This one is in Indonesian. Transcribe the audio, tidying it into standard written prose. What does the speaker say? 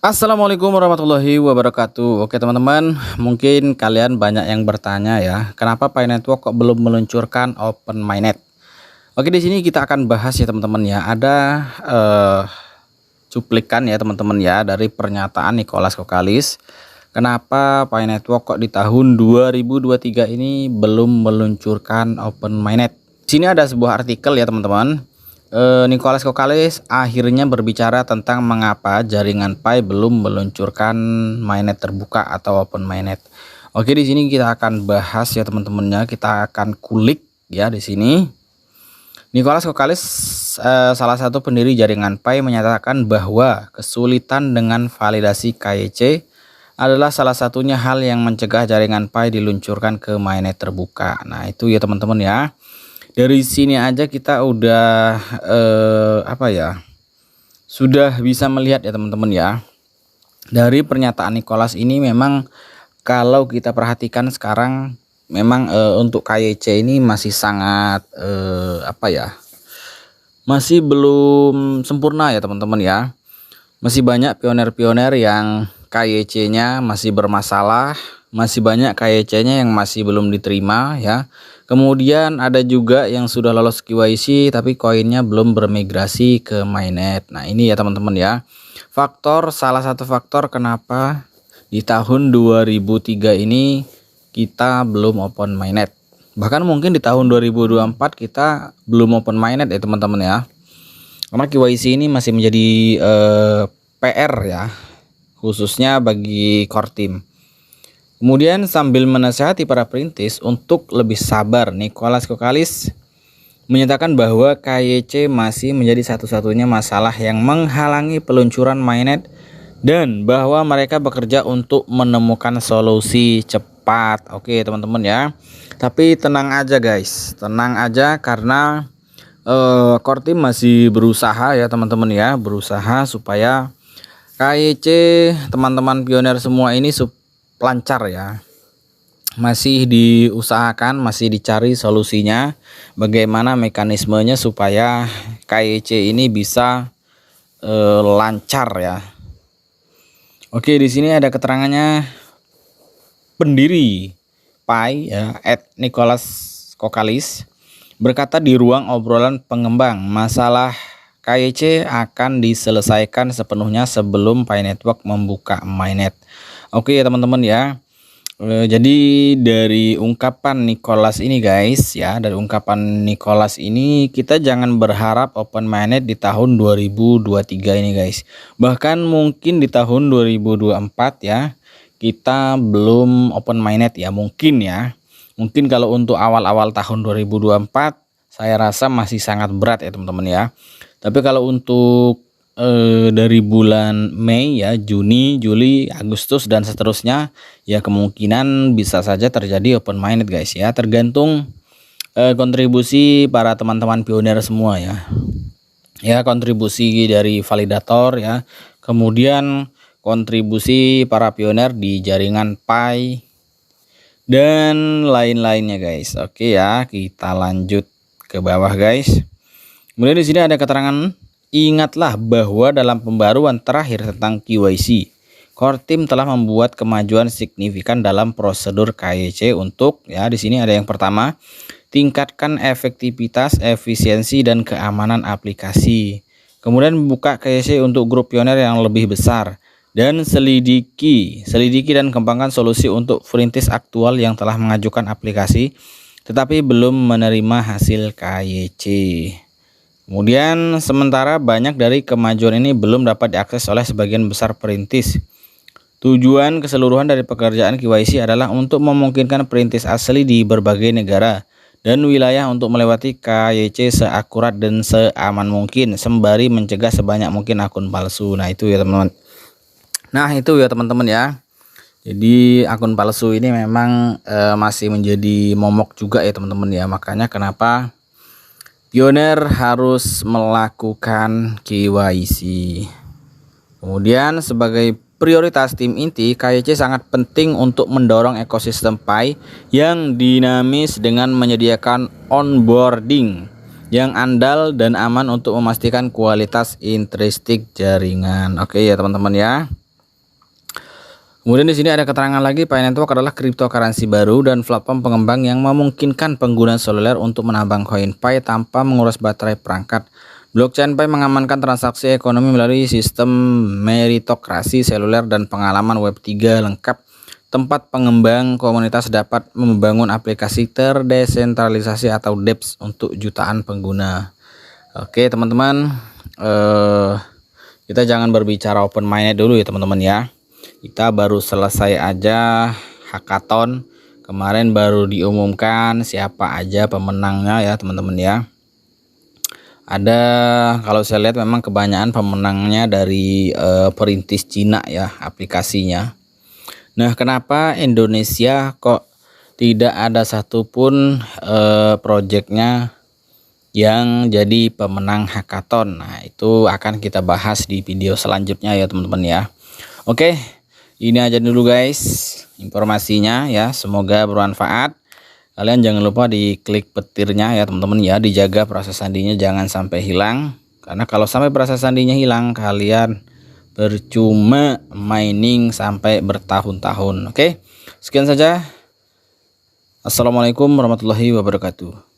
Assalamualaikum warahmatullahi wabarakatuh. Oke teman-teman, mungkin kalian banyak yang bertanya ya, kenapa Pi Network kok belum meluncurkan Open Mainnet? Oke, di sini kita akan bahas ya teman-teman ya. Ada cuplikan ya teman-teman ya dari pernyataan Nicholas Kokalis. Kenapa Pi Network kok di tahun 2023 ini belum meluncurkan Open Mainnet? Di sini ada sebuah artikel ya teman-teman. Nicholas Kokalis akhirnya berbicara tentang mengapa jaringan Pi belum meluncurkan mainnet terbuka atau open mainnet. Oke, di sini kita akan bahas ya teman-temannya, kita akan kulik ya di sini. Nicholas Kokalis, salah satu pendiri jaringan Pi, menyatakan bahwa kesulitan dengan validasi KYC adalah salah satunya hal yang mencegah jaringan Pi diluncurkan ke mainnet terbuka. Nah, itu ya teman-teman ya. Dari sini aja kita udah sudah bisa melihat ya teman-teman ya. Dari pernyataan Nicholas ini memang kalau kita perhatikan sekarang memang untuk KYC ini masih sangat masih belum sempurna ya teman-teman ya. Masih banyak pioner-pioner yang KYC-nya masih bermasalah, masih banyak KYC-nya yang masih belum diterima ya. Kemudian ada juga yang sudah lolos KYC tapi koinnya belum bermigrasi ke mainnet. Nah, ini ya teman-teman ya. Salah satu faktor kenapa di tahun 2003 ini kita belum open mainnet. Bahkan mungkin di tahun 2024 kita belum open mainnet ya teman-teman ya. Karena KYC ini masih menjadi PR ya, khususnya bagi core team. Kemudian sambil menasihati para perintis untuk lebih sabar, Nicholas Kokalis menyatakan bahwa KYC masih menjadi satu-satunya masalah yang menghalangi peluncuran mainnet dan bahwa mereka bekerja untuk menemukan solusi cepat. Oke teman-teman ya. Tapi tenang aja guys, tenang aja karena core team masih berusaha ya teman-teman ya, berusaha supaya KYC teman-teman pioner semua ini lancar ya. Masih diusahakan, masih dicari solusinya, bagaimana mekanismenya supaya KYC ini bisa lancar ya. Oke, di sini ada keterangannya pendiri Pi ya, @Nicholas Kokalis berkata di ruang obrolan pengembang, masalah KYC akan diselesaikan sepenuhnya sebelum Pi Network membuka mainnet. Oke ya teman-teman ya. Jadi dari ungkapan Nicholas ini guys ya, dari ungkapan Nicholas ini kita jangan berharap open mainnet di tahun 2023 ini guys. Bahkan mungkin di tahun 2024 ya kita belum open mainnet ya, mungkin ya. Mungkin kalau untuk awal-awal tahun 2024 saya rasa masih sangat berat ya teman-teman ya. Tapi kalau untuk dari bulan Mei ya, Juni, Juli, Agustus dan seterusnya ya kemungkinan bisa saja terjadi open mainnet guys ya, tergantung kontribusi para teman-teman pioner semua ya. Ya, kontribusi dari validator ya, kemudian kontribusi para pioner di jaringan Pi dan lain-lainnya guys. Oke ya, kita lanjut ke bawah guys. Kemudian di sini ada keterangan, ingatlah bahwa dalam pembaruan terakhir tentang KYC, core team telah membuat kemajuan signifikan dalam prosedur KYC untuk ya di sini ada yang pertama, tingkatkan efektivitas, efisiensi dan keamanan aplikasi. Kemudian membuka KYC untuk grup pioner yang lebih besar dan selidiki dan kembangkan solusi untuk perintis aktual yang telah mengajukan aplikasi tetapi belum menerima hasil KYC. Kemudian sementara banyak dari kemajuan ini belum dapat diakses oleh sebagian besar perintis. Tujuan keseluruhan dari pekerjaan KYC adalah untuk memungkinkan perintis asli di berbagai negara dan wilayah untuk melewati KYC seakurat dan seaman mungkin sembari mencegah sebanyak mungkin akun palsu. Nah itu ya teman-teman. Ya. Jadi akun palsu ini memang masih menjadi momok juga ya teman-teman ya. Makanya kenapa pioner harus melakukan KYC. Kemudian sebagai prioritas tim inti, KYC sangat penting untuk mendorong ekosistem Pi yang dinamis dengan menyediakan onboarding yang andal dan aman untuk memastikan kualitas intrinsik jaringan. Oke ya teman-teman ya. Kemudian di sini ada keterangan lagi, Pi Network adalah cryptocurrency baru dan platform pengembang yang memungkinkan pengguna seluler untuk menambang koin Pi tanpa menguras baterai perangkat. Blockchain Pi mengamankan transaksi ekonomi melalui sistem meritokrasi seluler dan pengalaman Web3 lengkap. Tempat pengembang komunitas dapat membangun aplikasi terdesentralisasi atau dApps untuk jutaan pengguna. Oke teman-teman, kita jangan berbicara open mainnet dulu ya teman-teman ya. Kita baru selesai aja hackathon. Kemarin baru diumumkan siapa aja pemenangnya ya teman-teman ya. Ada, kalau saya lihat memang kebanyakan pemenangnya dari perintis Cina ya aplikasinya. Nah, kenapa Indonesia kok tidak ada satupun projectnya yang jadi pemenang hackathon? Nah, itu akan kita bahas di video selanjutnya ya teman-teman ya. Oke, ini aja dulu guys informasinya ya, semoga bermanfaat. Kalian jangan lupa diklik petirnya ya teman-teman ya, dijaga proses sandinya jangan sampai hilang, karena kalau sampai proses sandinya hilang kalian percuma mining sampai bertahun-tahun. Oke, sekian saja. Assalamualaikum warahmatullahi wabarakatuh.